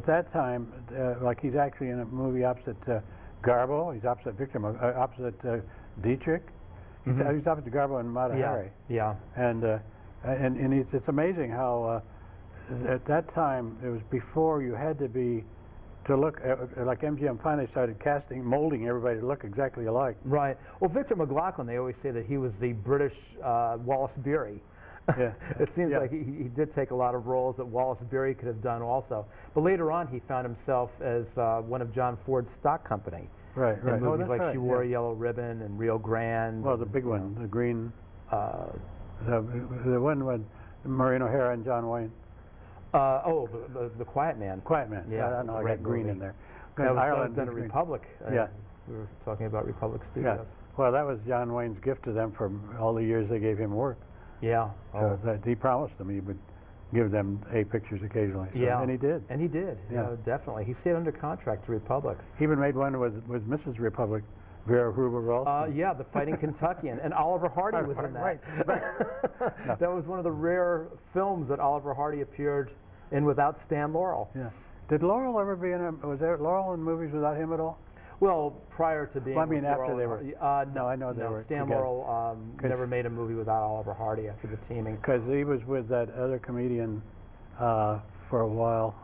at that time, like he's actually in a movie opposite Garbo. He's opposite opposite Dietrich. He's opposite Garbo and Mata Hari. Yeah. And it's amazing how at that time it was before you had to be to look like MGM finally started molding everybody to look exactly alike. Right. Well, Victor McLaglen, they always say that he was the British Wallace Beery. Yeah. It seems like he did take a lot of roles that Wallace Beery could have done also. But later on, he found himself as one of John Ford's stock company. Right. In movies like She Wore a Yellow Ribbon and Rio Grande. Well, the big one, the green, the one with Maureen O'Hara and John Wayne. The Quiet Man. Quiet Man. Yeah, I don't know. I got green in there. That was done at Republic. Yeah. We were talking about Republic Studios. Yeah. Well, that was John Wayne's gift to them for all the years they gave him work. Yeah. That he promised them he would give them A pictures occasionally. So, yeah. And he did. And he did. Yeah. Definitely. He stayed under contract to Republic. He even made one with Mrs. Republic, Vera Huber-Ralston. Yeah, The Fighting Kentuckian, and Oliver Hardy was in that. Right. That was one of the rare films that Oliver Hardy appeared in without Stan Laurel. Yeah. Did Laurel ever be in was there Laurel in movies without him at all? Well, prior to being. Well, I mean, after Laurel they were. no, I know they were. Stan together. Laurel never made a movie without Oliver Hardy after the teaming. Because he was with that other comedian for a while.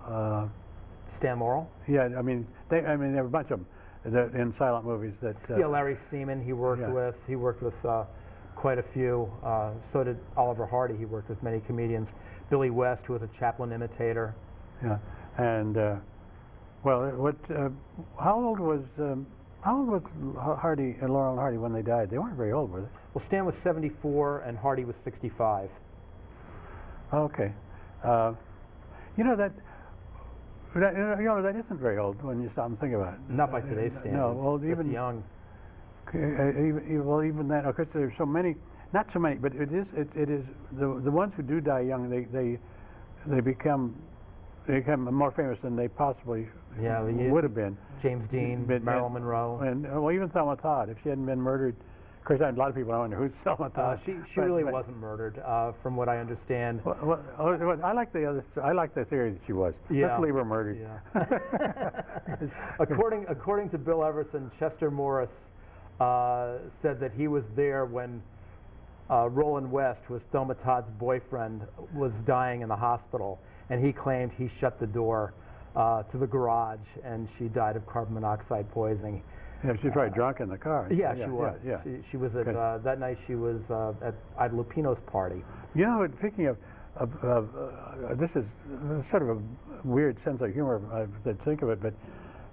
Stan Laurel? Yeah, I mean, there were a bunch of them in silent movies that. Yeah, Larry Seaman. He worked with. He worked with quite a few. So did Oliver Hardy. He worked with many comedians. Billy West, who was a Chaplin imitator. Yeah, and well, how old was Hardy and Laurel and Hardy when they died? They weren't very old, were they? Well, Stan was 74 and Hardy was 65. Okay, you know that isn't very old when you stop and think about it. Not by today's standards. No, well, even young. Even that. Of course, there's so many. Not so many, but it is the ones who do die young. They become more famous than they possibly would have been. James Dean, Marilyn Monroe, and well, even Thelma Todd. If she hadn't been murdered, of course, a lot of people wonder who's Thelma Todd. She really wasn't murdered, from what I understand. Well, I like the theory that she was. Yeah. Let's leave her murdered. Yeah. according to Bill Everson, Chester Morris said that he was there when Roland West, who was Thelma Todd's boyfriend, was dying in the hospital, and he claimed he shut the door to the garage, and she died of carbon monoxide poisoning. Yeah, she was probably drunk in the car. Yeah, she was. Yeah. She was at that night. She was at Ida Lupino's party. You know, speaking of this is sort of a weird sense of humor to think of it, but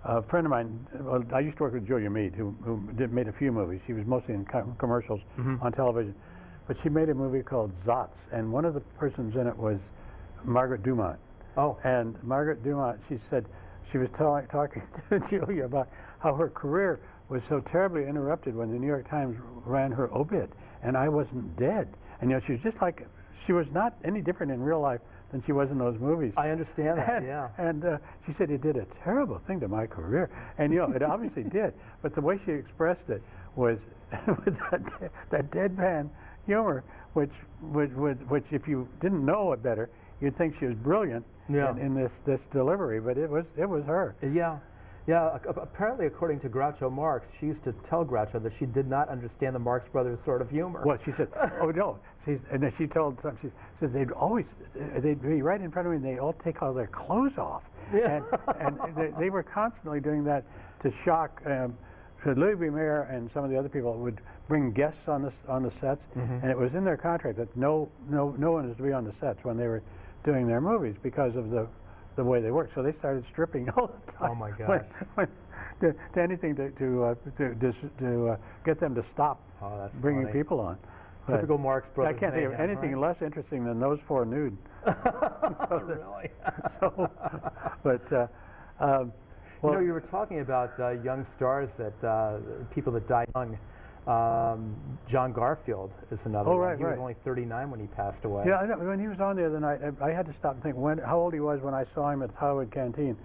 a friend of mine, well, I used to work with Julia Mead, who made a few movies. She was mostly in commercials on television. But she made a movie called Zotz, and one of the persons in it was Margaret Dumont. Oh. And Margaret Dumont, she said, she was talking to Julia about how her career was so terribly interrupted when the New York Times ran her obit, and I wasn't dead. And you know, she was just like, she was not any different in real life than she was in those movies. I understand that, yeah. And she said, it did a terrible thing to my career. And you know, it obviously did. But the way she expressed it was with that deadpan humor, which if you didn't know it better, you'd think she was brilliant in this delivery. But it was her. Yeah. Yeah, apparently, according to Groucho Marx, she used to tell Groucho that she did not understand the Marx Brothers sort of humor. Well, she said, oh, no. And then she told some, she said they'd be right in front of me and they'd all take all their clothes off. Yeah. And they were constantly doing that to shock. Louis B. Mayer and some of the other people would bring guests on the sets, and it was in their contract that no one is to be on the sets when they were doing their movies because of the way they work. So they started stripping all the time. Oh my gosh! To anything to get them to stop bringing people on. Typical Marx Brothers. I can't think of anything less interesting than those four nude. Really? Well, you know, you were talking about young stars people that die young. John Garfield is another one. Right, he was only 39 when he passed away. Yeah, I know. When he was on the other night, I had to stop and think how old he was when I saw him at Hollywood Canteen,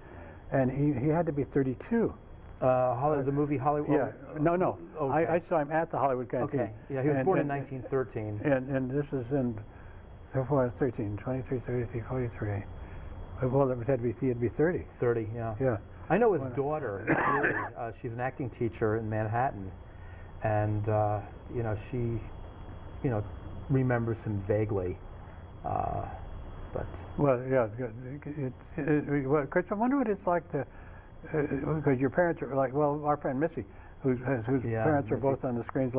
and he had to be 32. The movie Hollywood? Yeah. No. Okay. I saw him at the Hollywood Canteen. Okay. Yeah, he was born in 1913. And this is in 13, 23, 33, 43. Well, it had to be 30. 30, yeah. Yeah. I know his daughter, Julie, she's an acting teacher in Manhattan, and she, remembers him vaguely, but. Well, yeah, well, Chris, I wonder what it's like to, because your parents are like, well, our friend Missy, whose parents are both on the screens,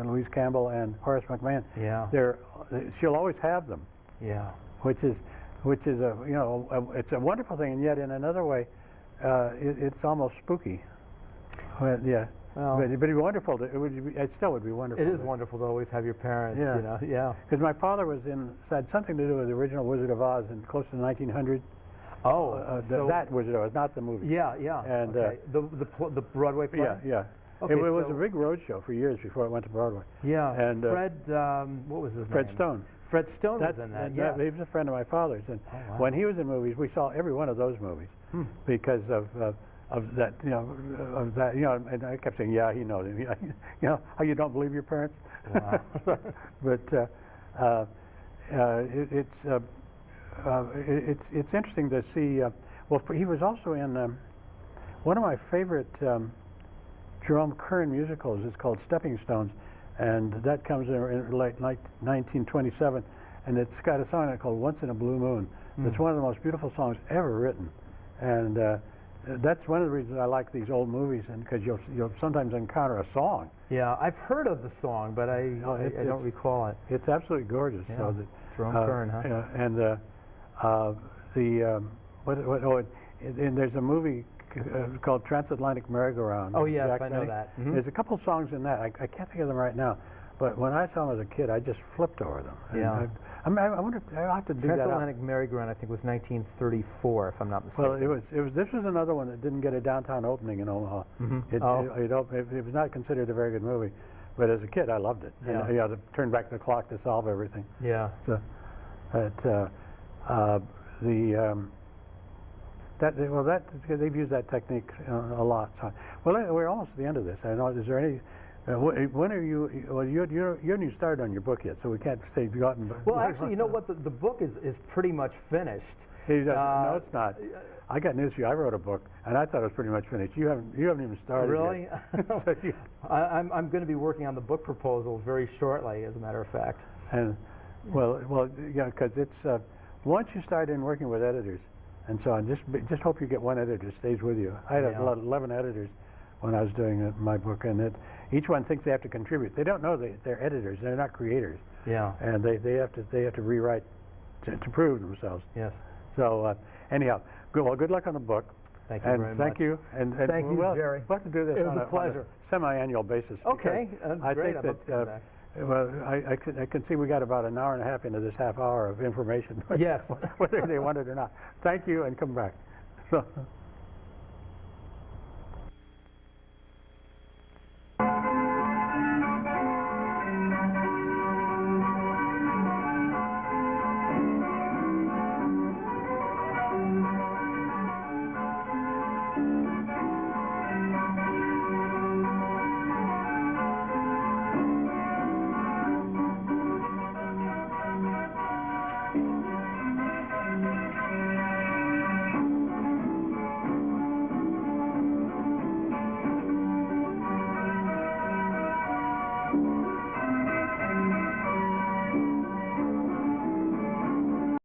Louise Campbell and Horace McMahon. Yeah. She'll always have them. Yeah. Which is it's a wonderful thing, and yet in another way, it's almost spooky. Well, yeah. Well, but it'd be wonderful. It still would be wonderful. It is wonderful to always have your parents. Yeah. Yeah. Because my father had something to do with the original Wizard of Oz in close to 1900. Oh. That Wizard of Oz, not the movie. Yeah. And okay. The Broadway play. Yeah. Okay, it was a big road show for years before it went to Broadway. Yeah. And Fred, what was his Fred name? Stone. Fred Stone was in that. Yeah. He was a friend of my father's, and when he was in movies, we saw every one of those movies because of that, and I kept saying, yeah, he knows him. How you don't believe your parents? Wow. But it's interesting to see. He was also in one of my favorite Jerome Kern musicals. It's called Stepping Stones, and that comes in late 1927, and it's got a song called Once in a Blue Moon. It's one of the most beautiful songs ever written, and that's one of the reasons I like these old movies, and because you'll sometimes encounter a song. Yeah, I've heard of the song, but I don't recall it. It's absolutely gorgeous. Yeah. So Jerome Kern, huh? Yeah, and and there's a movie called Transatlantic Merry-Go-Round. Oh yes, Jack I know Benny. that. There's a couple songs in that. I can't think of them right now, but when I saw them as a kid, I just flipped over them. Yeah. I wonder if I'll have to dig that up. Transatlantic Merry-Go-Round, I think, was 1934, if I'm not mistaken. Well, this was another one that didn't get a downtown opening in Omaha. It was not considered a very good movie, but as a kid, I loved it. Yeah. And, to turn back the clock to solve everything. Yeah. So, they've used that technique a lot. So, well, we're almost at the end of this. I know. Is there any? When are you? Well, you haven't even started on your book yet, so we can't say you've gotten. Well, actually, you know what? The book is pretty much finished. No, it's not. I got news for you. I wrote a book, and I thought it was pretty much finished. You haven't even started. Really? Yet. I'm going to be working on the book proposal very shortly, as a matter of fact. And well, yeah, because it's once you start in working with editors and so on, just hope you get one editor that stays with you. I had 11 editors when I was doing my book, and each one thinks they have to contribute. They don't know they're editors. They're not creators. Yeah. And they have to rewrite to prove themselves. Yes. So anyhow, good luck on the book. Thank you very much. Thank you. And thank you, Jerry. We'll have to do this on a semi-annual basis. Okay. I great. think that. Well, I can see we got about an hour and a half into this half hour of information. Yes. Whether they want it or not. Thank you, and come back. So.